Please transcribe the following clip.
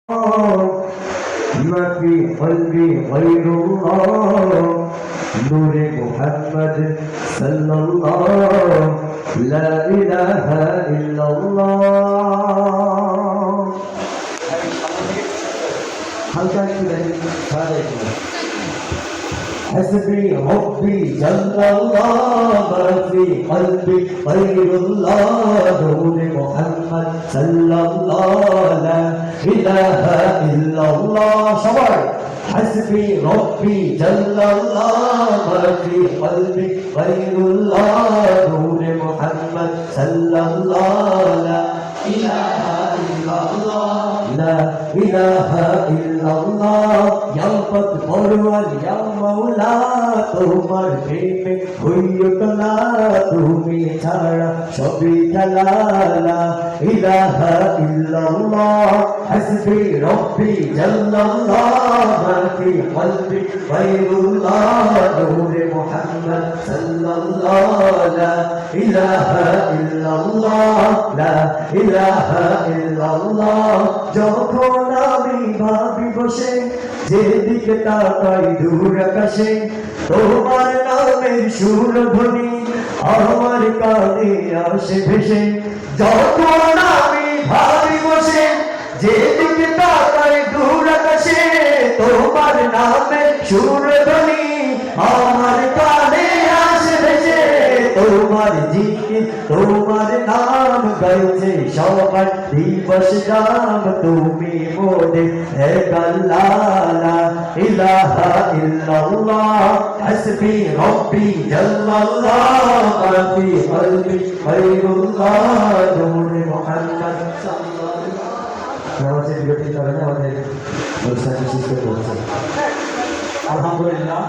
ما في قلبي غير الله نور محمد صلى الله لا إله إلا الله হালকা একটু দেখেন সারা حسبي ربي جل الله ما في قلبي غير الله نور محمد صلى الله لا إله إلا الله সবাই حسبي ربي جل الله ما في قلبي غير الله نور محمد صلى الله لا إله إلا الله لا إله إلا الله يا فتح يا مولا তোমার প্রেমে হইয়তলা তুমি ছাড়া সবই খেলা লা ইলাহা ইল্লাল্লাহ হাসবি রব্বি জাল্লাল্লাহ মা ফি কলবি গায়রুল্লাহ নূরে মুহাম্মদ সাল্লাল্লাহ লা ইলাহা ইল্লাল্লাহ লা ইলাহা ইল্লাল্লাহ যখন আমি ভাবি বসে যেদিকে তাকাই দূর আকাশে তোমার নামের সুর ধ্বনি আমার কানে আসে ভেসে যখন আমি ভাবি বসে যেদিকে তাকাই দূর আকাশে তোমার নামের সুর ধ্বনি আমার কানে আসে ভেসে তোমার জিকির তোমার নাম গাইছে সবার দিবস গান তুমি মোদের এক আল্লাহ লা ইলাহা ইল্লাল্লাহ হাসবি রব্বি জাল্লাল্লাহ মা ফি কলবি গায়রুল্লাহ নূরে মুহাম্মদ সাল্লাল্লাহু আমাদের বিরতির কারণে আমাদের অনুষ্ঠান শেষ করতে হচ্ছে আলহামদুলিল্লাহ।